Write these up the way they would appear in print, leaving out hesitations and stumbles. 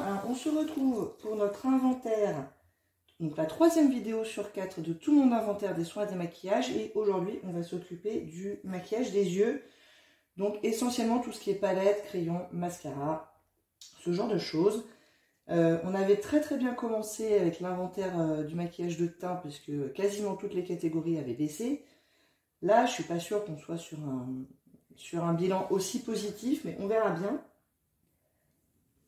alors on se retrouve pour notre inventaire, donc la 3e vidéo sur 4 de tout mon inventaire des soins et des maquillages. Et aujourd'hui, on va s'occuper du maquillage des yeux. Donc essentiellement tout ce qui est palette, crayon, mascara, ce genre de choses. On avait très bien commencé avec l'inventaire du maquillage de teint, puisque quasiment toutes les catégories avaient baissé. Là, je suis pas sûre qu'on soit sur un bilan aussi positif, mais on verra bien.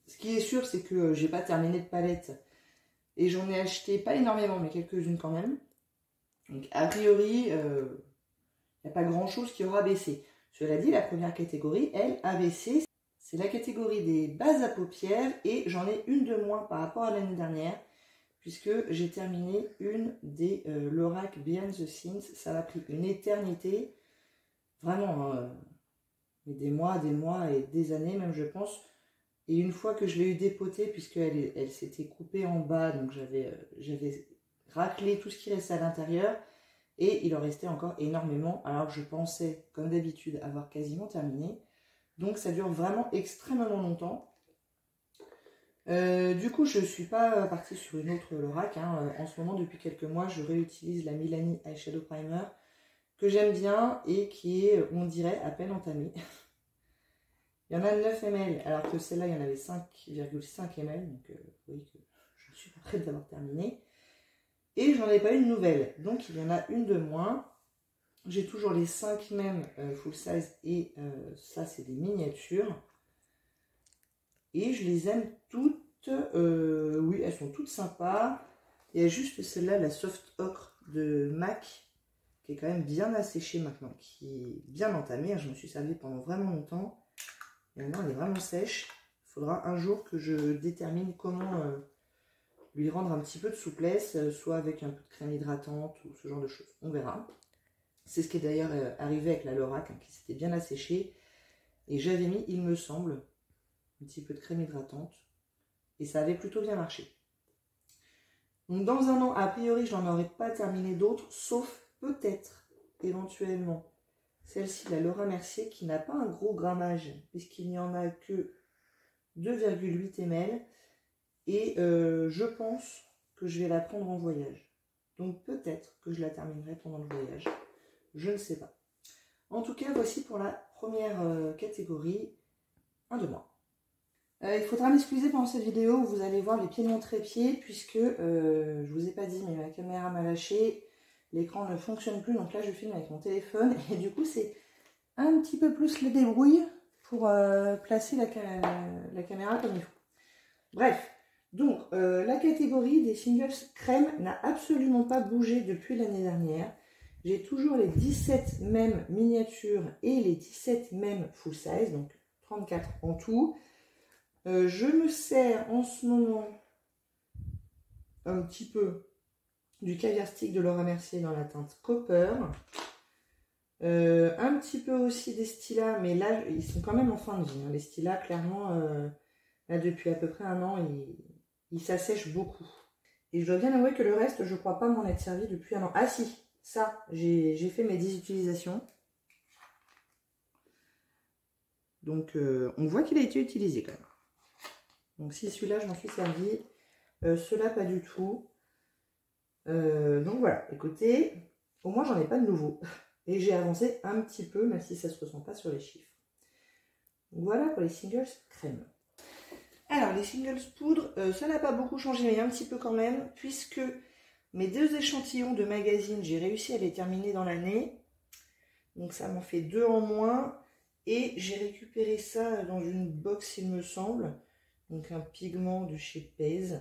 Ce qui est sûr, c'est que j'ai pas terminé de palette et j'en ai acheté pas énormément, mais quelques-unes quand même. Donc a priori, il n'y a pas grand-chose qui aura baissé. Cela dit, la première catégorie, elle, a baissé. C'est la catégorie des bases à paupières et j'en ai une de moins par rapport à l'année dernière, puisque j'ai terminé une des Lorac Behind the Scenes. Ça m'a pris une éternité, vraiment, mais des mois et des années même, je pense. Et une fois que je l'ai eu dépotée, puisqu'elle s'était coupée en bas, donc j'avais raclé tout ce qui restait à l'intérieur, et il en restait encore énormément, alors que je pensais, comme d'habitude, avoir quasiment terminé. Donc ça dure vraiment extrêmement longtemps. Du coup, je ne suis pas partie sur une autre Lorac. En ce moment, depuis quelques mois, je réutilise la Milani Eyeshadow Primer, que j'aime bien et qui est, on dirait, à peine entamée. Il y en a 9 ml, alors que celle-là, il y en avait 5,5 ml. Donc, vous voyez que je ne suis pas prête d'avoir terminé. Et j'en ai pas une nouvelle. Donc, il y en a une de moins. J'ai toujours les 5 mêmes full size. Et ça, c'est des miniatures. Et je les aime toutes. Oui, elles sont toutes sympas. Il y a juste celle-là, la Soft Ocre de MAC, qui est quand même bien asséchée maintenant. Qui est bien entamée. Je me suis servie pendant vraiment longtemps. Et maintenant, elle est vraiment sèche. Il faudra un jour que je détermine comment lui rendre un petit peu de souplesse, soit avec un peu de crème hydratante ou ce genre de choses. On verra. C'est ce qui est d'ailleurs arrivé avec la Lorac, qui s'était bien asséchée. Et j'avais mis, il me semble, un petit peu de crème hydratante. Et ça avait plutôt bien marché. Donc dans un an, a priori, je n'en aurai pas terminé d'autres, sauf peut-être, éventuellement, celle-ci, la Laura Mercier, qui n'a pas un gros grammage, puisqu'il n'y en a que 2,8 ml. Et je pense que je vais la prendre en voyage. Donc peut-être que je la terminerai pendant le voyage. Je ne sais pas. En tout cas, voici pour la première catégorie, un de moins. Il faudra m'excuser pendant cette vidéo où vous allez voir les pieds de mon trépied, puisque, je ne vous ai pas dit, mais ma caméra m'a lâché. L'écran ne fonctionne plus, donc là je filme avec mon téléphone et du coup c'est un petit peu plus le débrouille pour placer la caméra comme il faut. Bref, donc la catégorie des singles crème n'a absolument pas bougé depuis l'année dernière. J'ai toujours les 17 mêmes miniatures et les 17 mêmes full size, donc 34 en tout. Je me sers en ce moment un petit peu du caviar stick de Laura Mercier dans la teinte Copper. Un petit peu aussi des Stila, mais là ils sont quand même en fin de vie. Les Stila, clairement, là depuis à peu près un an, ils s'assèchent beaucoup. Et je dois bien avouer que le reste, je crois pas m'en être servi depuis un an. Ah si, ça, j'ai fait mes 10 utilisations. Donc on voit qu'il a été utilisé quand même. Donc si celui-là je m'en suis servi, ceux-là pas du tout. Donc voilà, écoutez, au moins j'en ai pas de nouveau. Et j'ai avancé un petit peu, même si ça ne se ressent pas sur les chiffres. Donc voilà pour les singles crème. Alors les singles poudre, ça n'a pas beaucoup changé, mais un petit peu quand même, puisque mes 2 échantillons de magazine, j'ai réussi à les terminer dans l'année. Donc ça m'en fait 2 en moins. Et j'ai récupéré ça dans une box, il me semble. Donc un pigment de chez Pez.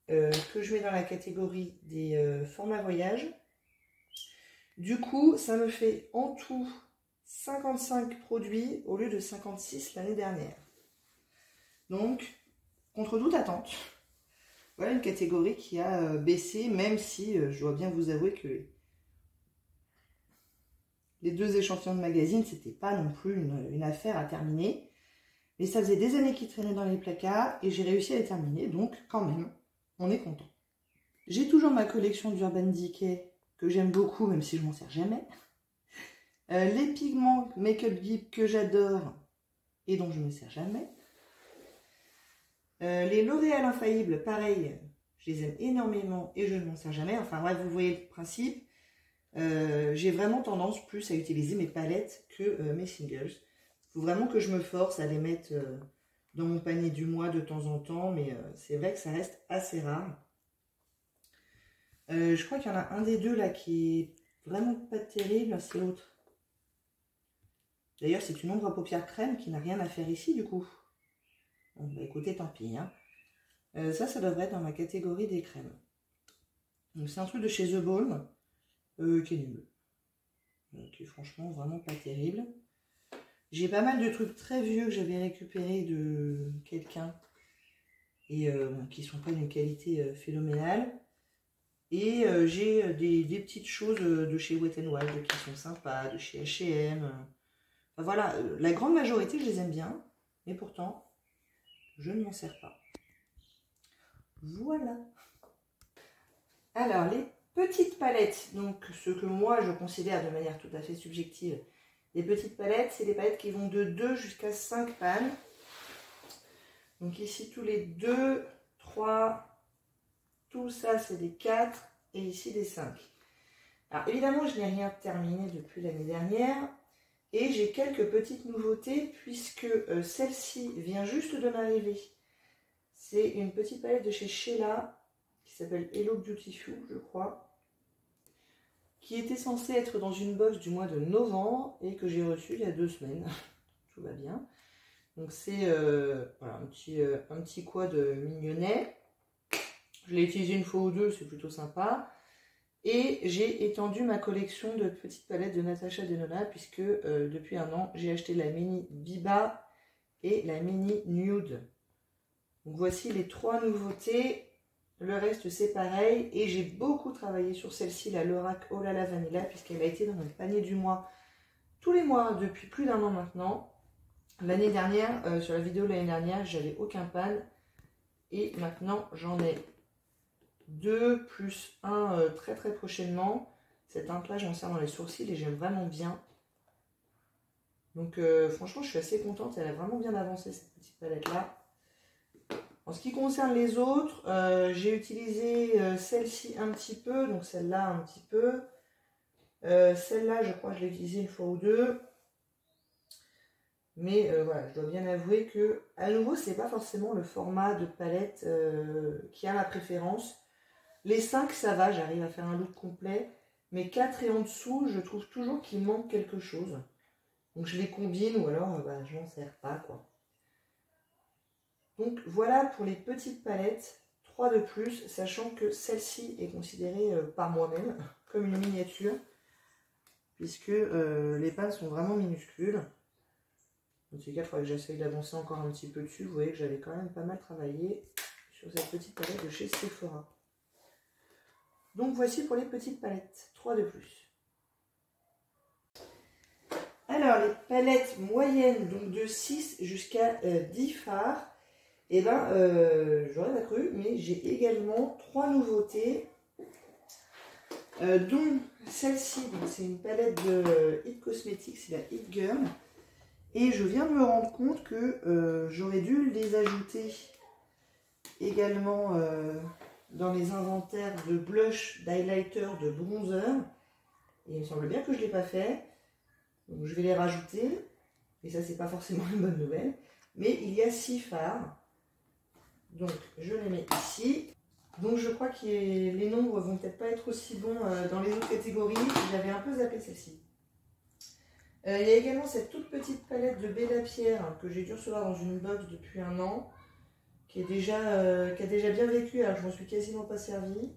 Que je mets dans la catégorie des formats voyage. Du coup, ça me fait en tout 55 produits au lieu de 56 l'année dernière. Donc, contre toute attente, voilà une catégorie qui a baissé, même si je dois bien vous avouer que les 2 échantillons de magazine, c'était pas non plus une affaire à terminer. Mais ça faisait des années qu'ils traînaient dans les placards et j'ai réussi à les terminer, donc quand même, on est content. J'ai toujours ma collection d'Urban Decay que j'aime beaucoup, même si je m'en sers jamais. Les pigments Make Up Deep que j'adore et dont je ne me sers jamais. Les L'Oréal Infaillible, pareil, je les aime énormément et je ne m'en sers jamais. Enfin bref, vous voyez le principe. J'ai vraiment tendance plus à utiliser mes palettes que mes singles. Il faut vraiment que je me force à les mettre dans mon panier du mois de temps en temps, mais c'est vrai que ça reste assez rare. Je crois qu'il y en a un des deux là qui est vraiment pas terrible, c'est l'autre. D'ailleurs, c'est une ombre à paupières crème qui n'a rien à faire ici du coup. Bon, bah écoutez, tant pis. Hein. Ça devrait être dans ma catégorie des crèmes. Donc c'est un truc de chez The Balm qui est nul. Qui est franchement vraiment pas terrible. J'ai pas mal de trucs très vieux que j'avais récupérés de quelqu'un et qui sont pas d'une qualité phénoménale. Et j'ai des petites choses de chez Wet n Wild qui sont sympas, de chez H&M. Enfin, voilà, la grande majorité je les aime bien, mais pourtant je ne m'en sers pas. Voilà. Alors les petites palettes, donc ce que moi je considère de manière tout à fait subjective, les petites palettes, c'est des palettes qui vont de 2 jusqu'à 5 pannes. Donc ici tous les 2, 3, tout ça c'est des 4 et ici des 5. Alors évidemment je n'ai rien terminé depuis l'année dernière et j'ai quelques petites nouveautés puisque celle-ci vient juste de m'arriver. C'est une petite palette de chez Sheila qui s'appelle Hello Beautiful je crois, qui était censée être dans une box du mois de novembre et que j'ai reçue il y a 2 semaines. Tout va bien. Donc c'est voilà, un petit quad mignonnet. Je l'ai utilisé une fois ou deux, c'est plutôt sympa. Et j'ai étendu ma collection de petites palettes de Natasha Denona puisque depuis un an, j'ai acheté la mini Biba et la mini Nude. Donc voici les 3 nouveautés. Le reste c'est pareil. Et j'ai beaucoup travaillé sur celle-ci, la Lorac Oh La La Vanilla, puisqu'elle a été dans mon panier du mois tous les mois depuis plus d'1 an maintenant. L'année dernière, sur la vidéo de l'année dernière, j'avais aucun pan. Et maintenant j'en ai 2 plus un très très prochainement. Cette teinte là j'en sers dans les sourcils et j'aime vraiment bien. Donc franchement je suis assez contente, elle a vraiment bien avancé cette petite palette là. En ce qui concerne les autres, j'ai utilisé celle-ci un petit peu, donc celle-là un petit peu. Celle-là je crois que je l'ai utilisée une fois ou deux. Mais voilà, je dois bien avouer que à nouveau c'est pas forcément le format de palette qui a ma préférence. Les 5 ça va, j'arrive à faire un look complet. Mais 4 et en dessous, je trouve toujours qu'il manque quelque chose. Donc je les combine ou alors je m'en sers pas quoi. Donc voilà pour les petites palettes, 3 de plus, sachant que celle-ci est considérée par moi-même comme une miniature. Puisque les pannes sont vraiment minuscules. Dans ces cas, il faudrait que j'essaye d'avancer encore un petit peu dessus. Vous voyez que j'avais quand même pas mal travaillé sur cette petite palette de chez Sephora. Donc voici pour les petites palettes, 3 de plus. Alors les palettes moyennes, donc de 6 jusqu'à 10 fards, et ben j'aurais pas cru, mais j'ai également 3 nouveautés, dont celle-ci, c'est une palette de It Cosmetics, c'est la It Girl. Et je viens de me rendre compte que j'aurais dû les ajouter également dans les inventaires de blush, d'highlighter, de bronzer. Et il me semble bien que je ne l'ai pas fait. Donc je vais les rajouter. Et ça, c'est pas forcément une bonne nouvelle. Mais il y a 6 fards. Donc je les mets ici. Donc je crois que les nombres vont peut-être pas être aussi bons dans les autres catégories. J'avais un peu zappé celle-ci. Il y a également cette toute petite palette de Bella Pierre que j'ai dû recevoir dans une box depuis 1 an, qui a déjà bien vécu, alors je m'en suis quasiment pas servi.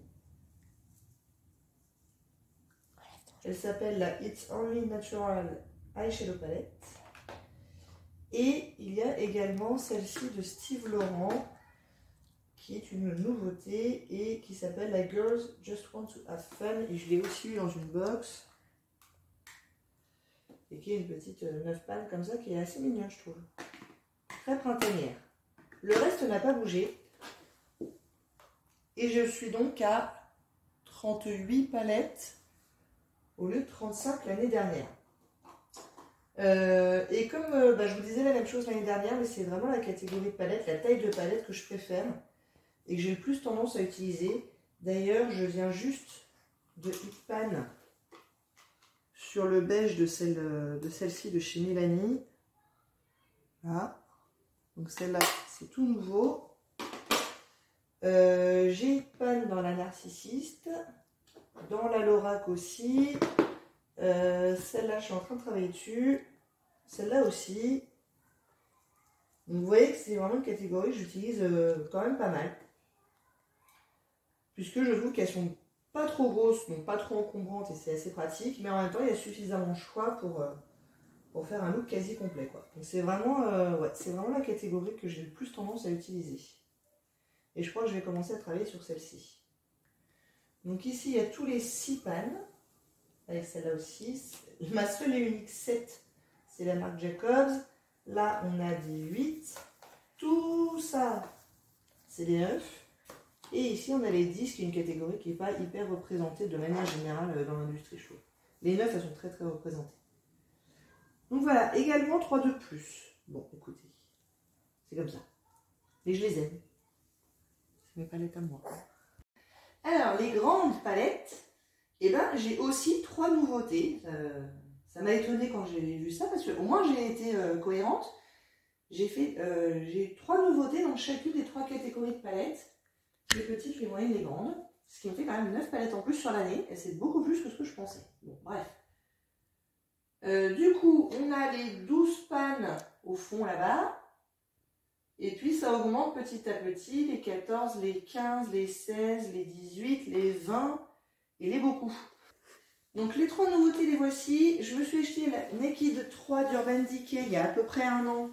Elle s'appelle la It's Only Natural Eyeshadow Palette. Et il y a également celle-ci de Steve Laurent, qui est une nouveauté et qui s'appelle la Girls Just Want to Have Fun. Et je l'ai aussi eu dans une box. Et qui est une petite 9 pannes comme ça, qui est assez mignonne, je trouve. Très printanière. Le reste n'a pas bougé. Et je suis donc à 38 palettes au lieu de 35 l'année dernière. Et comme je vous disais la même chose l'année dernière, mais c'est vraiment la catégorie de palette, la taille de palette que je préfère et que j'ai le plus tendance à utiliser. D'ailleurs, je viens juste de Hitpan sur le beige de celle-ci de chez Mélanie. Là. Donc celle-là, c'est tout nouveau. J'ai Hitpan dans la Narcissiste, dans la Lorac aussi. Celle-là, je suis en train de travailler dessus. Celle-là aussi. Donc, vous voyez que c'est vraiment une catégorie que j'utilise quand même pas mal. Puisque je trouve qu'elles sont pas trop grosses, donc pas trop encombrantes et c'est assez pratique. Mais en même temps, il y a suffisamment de choix pour faire un look quasi complet, quoi. Donc c'est vraiment la catégorie que j'ai le plus tendance à utiliser. Et je crois que je vais commencer à travailler sur celle-ci. Donc ici, il y a tous les 6 pannes. Avec celle-là aussi. Ma seule et unique 7, c'est la marque Jacobs. Là, on a des 8. Tout ça, c'est des 9. Et ici, on a les 10, qui est une catégorie qui n'est pas hyper représentée de manière générale dans l'industrie chaude. Les 9, elles sont très très représentées. Donc voilà, également 3 de plus. Bon, écoutez, c'est comme ça. Et je les aime. C'est mes palettes à moi. Alors, les grandes palettes, et j'ai aussi 3 nouveautés. Ça m'a étonnée quand j'ai vu ça, parce qu'au moins j'ai été cohérente. J'ai 3 nouveautés dans chacune des 3 catégories de palettes. Les petites, les moyennes, les grandes. Ce qui me fait quand même 9 palettes en plus sur l'année. Et c'est beaucoup plus que ce que je pensais. Bon, bref. Du coup, on a les 12 pannes au fond là-bas. Et puis ça augmente petit à petit. Les 14, les 15, les 16, les 18, les 20 et les beaucoup. Donc les 3 nouveautés, les voici. Je me suis acheté la Naked 3 d'Urban Decay il y a à peu près un an.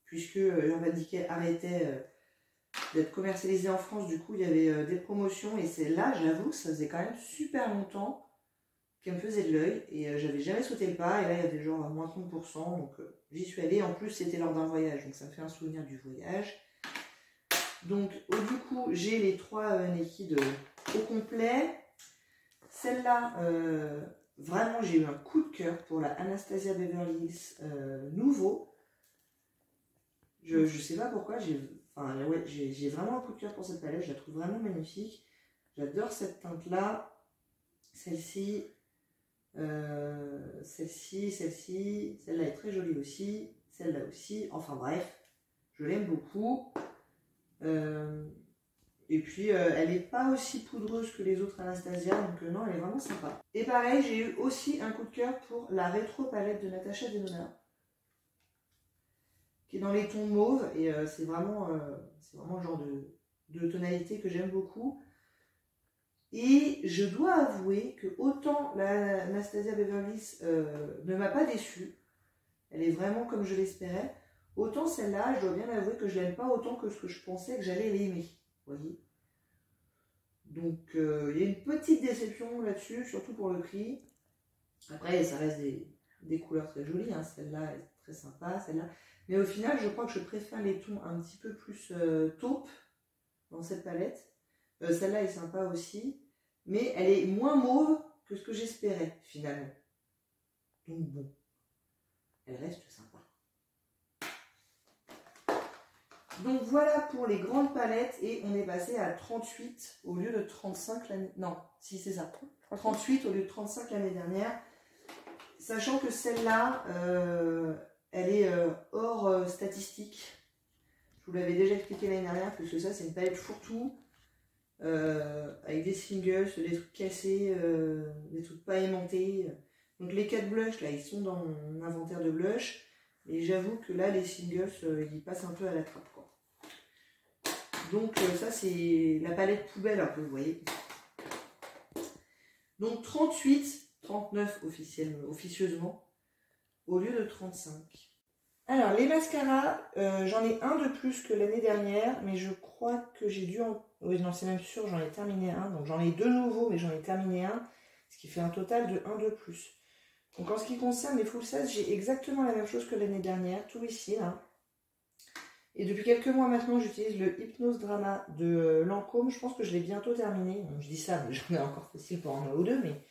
Puisque Urban Decay arrêtait d'être commercialisé en France. Du coup, il y avait des promotions. Et c'est là, j'avoue, que ça faisait quand même super longtemps qu'elle me faisait de l'œil. Et j'avais jamais sauté le pas. Et là, il y avait genre à moins 30%. Donc j'y suis allée. En plus, c'était lors d'un voyage. Donc ça me fait un souvenir du voyage. Donc du coup, j'ai les 3 Naked au complet. Celle-là, vraiment, j'ai eu un coup de cœur pour la Anastasia Beverly Hills nouveau. Je sais pas pourquoi, j'ai vraiment un coup de cœur pour cette palette. Je la trouve vraiment magnifique. J'adore cette teinte-là. Celle-ci, celle-ci. Celle-là est très jolie aussi. Celle-là aussi. Enfin bref, je l'aime beaucoup. Et puis, elle n'est pas aussi poudreuse que les autres Anastasia, donc non, elle est vraiment sympa. Et pareil, j'ai eu aussi un coup de cœur pour la rétro palette de Natasha Denona, qui est dans les tons mauve, et c'est vraiment le genre de tonalité que j'aime beaucoup. Et je dois avouer que autant la Anastasia Beverly Hills ne m'a pas déçue, elle est vraiment comme je l'espérais, autant celle-là, je dois bien avouer que je l'aime pas autant que ce que je pensais que j'allais l'aimer. Vous voyez. Donc il y a une petite déception là-dessus, surtout pour le prix. Après, ça reste des couleurs très jolies, hein. Celle-là est très sympa, celle-là. Mais au final, je crois que je préfère les tons un petit peu plus taupe dans cette palette. Celle-là est sympa aussi, mais elle est moins mauve que ce que j'espérais finalement. Donc bon, elle reste sympa. Donc voilà pour les grandes palettes et on est passé à 38 au lieu de 35 l'année... Non, si c'est ça. 38 au lieu de 35 l'année dernière. Sachant que celle-là, elle est hors statistique. Je vous l'avais déjà expliqué l'année dernière, parce que ça c'est une palette fourre-tout. Avec des singles, des trucs cassés, des trucs pas aimantés. Donc les 4 blushs là, ils sont dans mon inventaire de blush. Et j'avoue que là, les singles, ils passent un peu à la trappe, quoi. Donc ça, c'est la palette poubelle un peu, vous voyez. Donc 38, 39 officieusement, au lieu de 35. Alors, les mascaras, j'en ai un de plus que l'année dernière, mais je crois que j'ai dû en... Oui, non, c'est même sûr, j'en ai terminé un. Donc j'en ai 2 nouveaux, mais j'en ai terminé un, ce qui fait un total de 1 de plus. Donc en ce qui concerne les full size, j'ai exactement la même chose que l'année dernière, tout ici là. Et depuis quelques mois maintenant, j'utilise le Hypnose Drama de Lancôme. Je pense que je l'ai bientôt terminé. Bon, je dis ça, mais j'en ai encore facile pour un mois ou deux, mais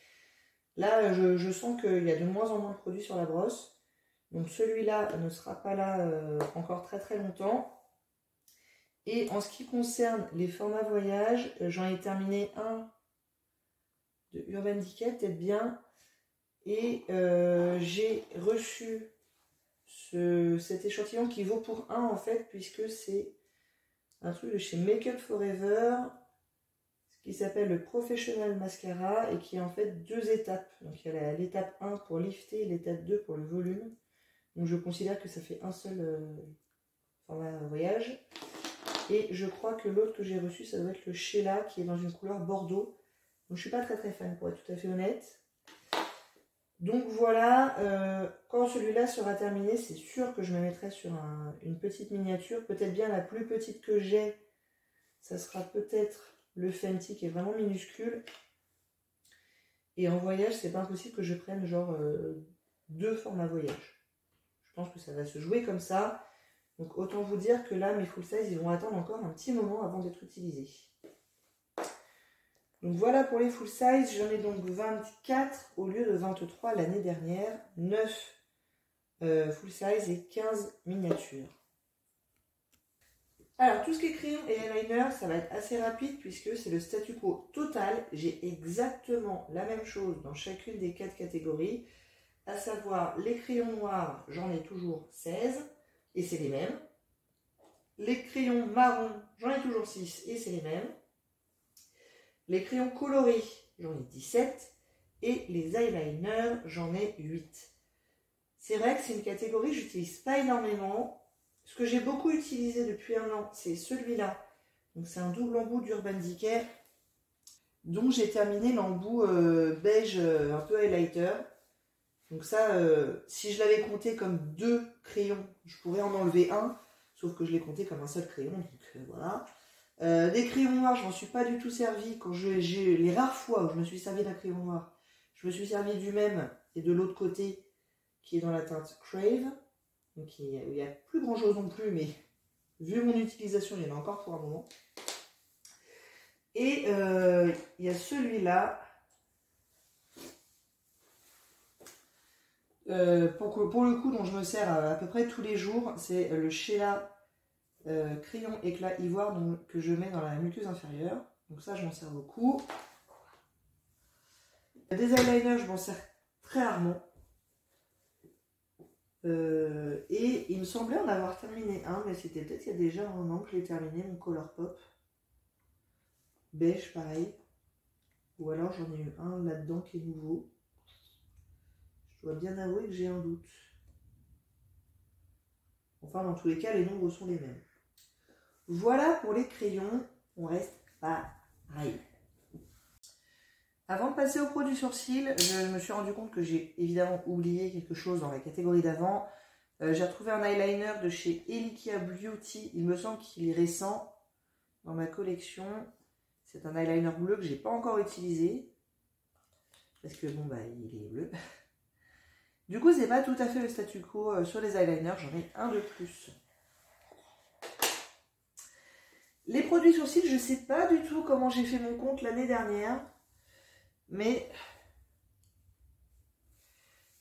Là, je sens qu'il y a de moins en moins de produits sur la brosse. Donc celui-là ne sera pas là encore très très longtemps. Et en ce qui concerne les formats voyage, j'en ai terminé un de Urban Decay, peut-être bien. Et j'ai reçu cet échantillon qui vaut pour un en fait, puisque c'est un truc de chez Make Up Forever, qui s'appelle le Professional Mascara et qui est en fait 2 étapes. Donc il y a l'étape 1 pour lifter et l'étape 2 pour le volume. Donc je considère que ça fait un seul format voyage. Et je crois que l'autre que j'ai reçu, ça doit être le Sheila qui est dans une couleur bordeaux. Donc je suis pas très très fan pour être tout à fait honnête. Donc voilà, quand celui-là sera terminé, c'est sûr que je me mettrai sur une petite miniature. Peut-être bien la plus petite que j'ai, ça sera peut-être le Fenty qui est vraiment minuscule. Et en voyage, c'est pas impossible que je prenne genre 2 formats voyage. Je pense que ça va se jouer comme ça. Donc autant vous dire que là, mes full size, ils vont attendre encore un petit moment avant d'être utilisés. Donc voilà pour les full size, j'en ai donc 24 au lieu de 23 l'année dernière. 9 full size et 15 miniatures. Alors tout ce qui est crayon et eyeliner, ça va être assez rapide puisque c'est le statu quo total. J'ai exactement la même chose dans chacune des 4 catégories. À savoir les crayons noirs, j'en ai toujours 16 et c'est les mêmes. Les crayons marrons, j'en ai toujours 6 et c'est les mêmes. Les crayons colorés, j'en ai 17. Et les eyeliners, j'en ai 8. C'est vrai que c'est une catégorie que j'utilise pas énormément. Ce que j'ai beaucoup utilisé depuis un an, c'est celui-là. Donc c'est un double embout d'Urban Decay. Donc j'ai terminé l'embout beige un peu highlighter. Donc ça, si je l'avais compté comme 2 crayons, je pourrais en enlever un. Sauf que je l'ai compté comme un seul crayon, donc voilà. Des crayons noirs, je m'en suis pas du tout servi. Quand j'ai les rares fois où je me suis servi d'un crayon noir, je me suis servi du même et de l'autre côté qui est dans la teinte Crave. Donc il n'y a plus grand chose non plus, mais vu mon utilisation, il y en a encore pour un moment. Et il y a celui-là. Pour le coup, dont je me sers à peu près tous les jours, c'est le Sheila crayon éclat ivoire que je mets dans la muqueuse inférieure. Donc ça, je m'en sers beaucoup. Des eyeliners, je m'en sers très rarement. Et il me semblait en avoir terminé un, mais c'était peut-être il y a déjà un an que je l'ai terminé, mon Colourpop. Beige, pareil. Ou alors j'en ai eu un là-dedans qui est nouveau. Je dois bien avouer que j'ai un doute. Enfin, dans tous les cas, les nombres sont les mêmes. Voilà pour les crayons, on reste pareil. Avant de passer aux produits sourcils, je me suis rendu compte que j'ai évidemment oublié quelque chose dans la catégorie d'avant. J'ai retrouvé un eyeliner de chez Elikia Beauty, il me semble qu'il est récent dans ma collection. C'est un eyeliner bleu que j'ai pas encore utilisé, parce que bon bah il est bleu. Du coup c'est pas tout à fait le statu quo sur les eyeliners, j'en ai un de plus. Les produits sourcils, je sais pas du tout comment j'ai fait mon compte l'année dernière, mais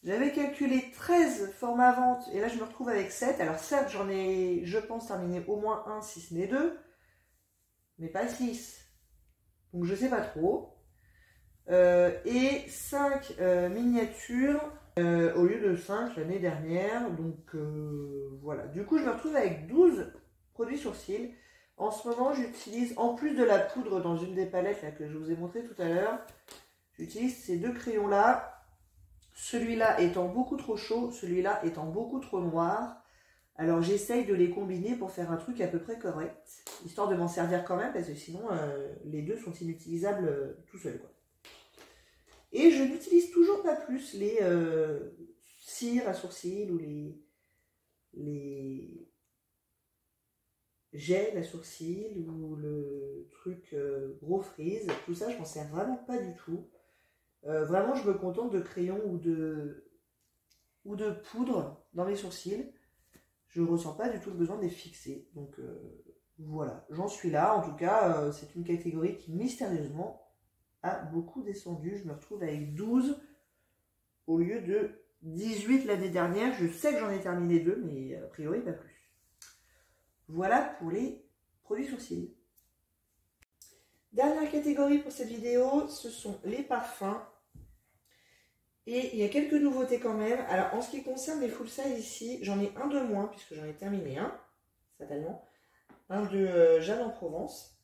j'avais calculé 13 formats vente et là je me retrouve avec 7. Alors certes j'en ai, je pense, terminé au moins un si ce n'est 2, mais pas 6. Donc je sais pas trop. Et 5 miniatures au lieu de 5 l'année dernière. Donc voilà. Du coup je me retrouve avec 12 produits sourcils. En ce moment j'utilise, en plus de la poudre dans une des palettes là, que je vous ai montré tout à l'heure, j'utilise ces 2 crayons là. Celui-là étant beaucoup trop chaud, celui-là étant beaucoup trop noir. Alors j'essaye de les combiner pour faire un truc à peu près correct, histoire de m'en servir quand même, parce que sinon les deux sont inutilisables tout seuls, quoi. Et je n'utilise toujours pas plus les cires à sourcils ou les gels à sourcils ou le truc gros frise. Tout ça, je m'en sers vraiment pas du tout. Vraiment, je me contente de crayons ou de poudre dans les sourcils. Je ne ressens pas du tout le besoin de les fixer. Donc voilà, j'en suis là. En tout cas, c'est une catégorie qui mystérieusement a beaucoup descendu. Je me retrouve avec 12 au lieu de 18 l'année dernière. Je sais que j'en ai terminé 2, mais a priori pas plus. Voilà pour les produits sourcils. Dernière catégorie pour cette vidéo, ce sont les parfums. Et il y a quelques nouveautés quand même. Alors en ce qui concerne les full size ici, j'en ai un de moins puisque j'en ai terminé un, fatalement. Un de Jeanne en Provence.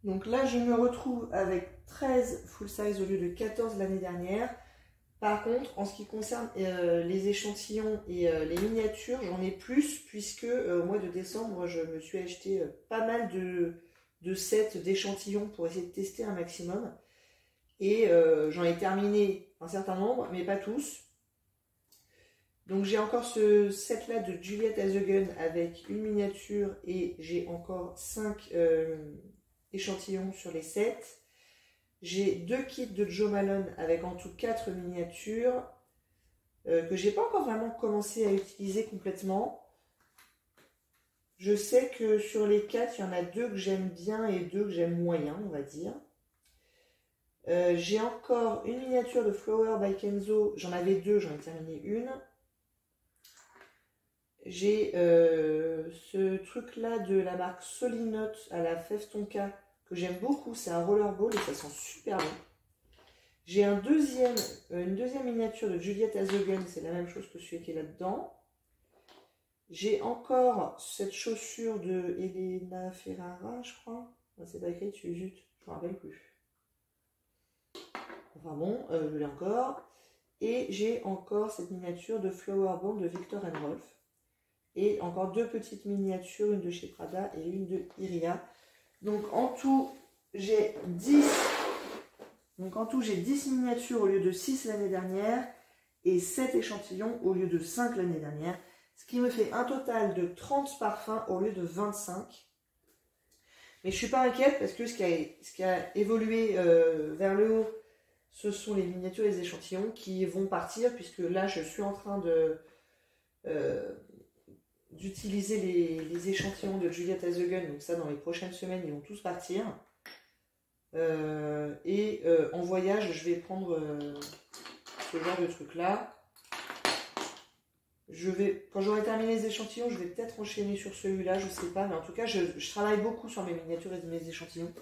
Donc là, je me retrouve avec 13 full size au lieu de 14 l'année dernière. Par contre, en ce qui concerne les échantillons et les miniatures, j'en ai plus puisque au mois de décembre, je me suis acheté pas mal de sets d'échantillons pour essayer de tester un maximum. Et j'en ai terminé un certain nombre, mais pas tous. Donc j'ai encore ce set là de Juliette Azogun avec une miniature et j'ai encore 5 échantillons sur les 7. J'ai 2 kits de Jo Malone avec en tout 4 miniatures que j'ai pas encore vraiment commencé à utiliser complètement. Je sais que sur les 4, il y en a 2 que j'aime bien et 2 que j'aime moyen, on va dire. J'ai encore une miniature de Flower by Kenzo. J'en avais 2, j'en ai terminé une. J'ai ce truc là de la marque Solinote à la fève tonka que j'aime beaucoup, c'est un rollerball et ça sent super bon. J'ai une deuxième miniature de Juliette Azogun, c'est la même chose que celui qui est là-dedans. J'ai encore cette chaussure de Elena Ferrara, je crois. C'est pas écrit dessus, zut, je me rappelle plus. Enfin bon, je l'ai encore. Et j'ai encore cette miniature de Flower Bond de Viktor & Rolf. Et encore 2 petites miniatures, une de chez Prada et une de Iria. Donc en tout, j'ai 10 miniatures au lieu de 6 l'année dernière et 7 échantillons au lieu de 5 l'année dernière. Ce qui me fait un total de 30 parfums au lieu de 25. Mais je ne suis pas inquiète parce que ce qui a évolué vers le haut, ce sont les miniatures et les échantillons qui vont partir puisque là, je suis en train d'utiliser les échantillons de Juliette Azogun. Donc ça, dans les prochaines semaines, ils vont tous partir. En voyage, je vais prendre ce genre de truc-là. Quand j'aurai terminé les échantillons, je vais peut-être enchaîner sur celui-là, je sais pas. Mais en tout cas, je travaille beaucoup sur mes miniatures et mes échantillons.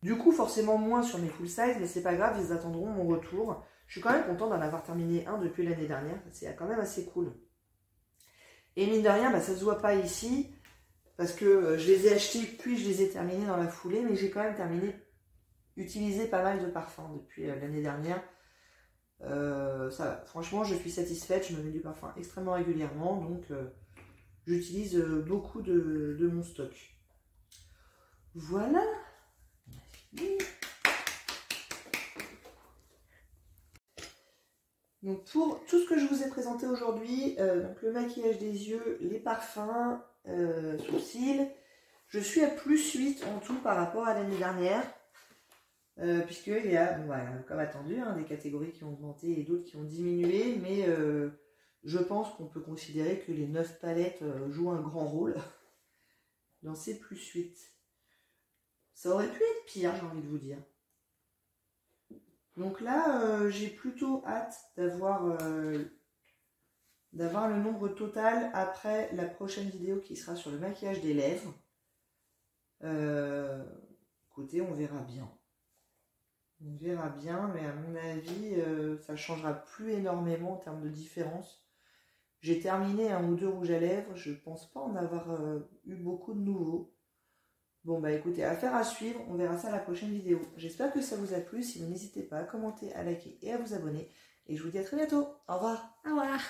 Du coup, forcément moins sur mes full size, mais c'est pas grave, ils attendront mon retour. Je suis quand même contente d'en avoir terminé un depuis l'année dernière. C'est quand même assez cool. Et mine de rien, ça ne se voit pas ici, parce que je les ai achetés, puis je les ai terminés dans la foulée, mais j'ai quand même utilisé pas mal de parfums depuis l'année dernière. Franchement, je suis satisfaite, je me mets du parfum extrêmement régulièrement, donc j'utilise beaucoup de mon stock. Voilà. Donc pour tout ce que je vous ai présenté aujourd'hui, donc le maquillage des yeux, les parfums, sourcils, je suis à plus 8 en tout par rapport à l'année dernière. Puisqu'il y a, comme attendu, des catégories qui ont augmenté et d'autres qui ont diminué, mais je pense qu'on peut considérer que les 9 palettes jouent un grand rôle dans ces plus 8. Ça aurait pu être pire, j'ai envie de vous dire. Donc là, j'ai plutôt hâte d'avoir le nombre total après la prochaine vidéo qui sera sur le maquillage des lèvres. Écoutez, on verra bien. On verra bien, mais à mon avis, ça ne changera plus énormément en termes de différence. J'ai terminé un ou 2 rouges à lèvres, je ne pense pas en avoir eu beaucoup de nouveaux. Bon écoutez, affaire à suivre, on verra ça à la prochaine vidéo. J'espère que ça vous a plu, si vous n'hésitez pas à commenter, à liker et à vous abonner. Et je vous dis à très bientôt. Au revoir. Au revoir.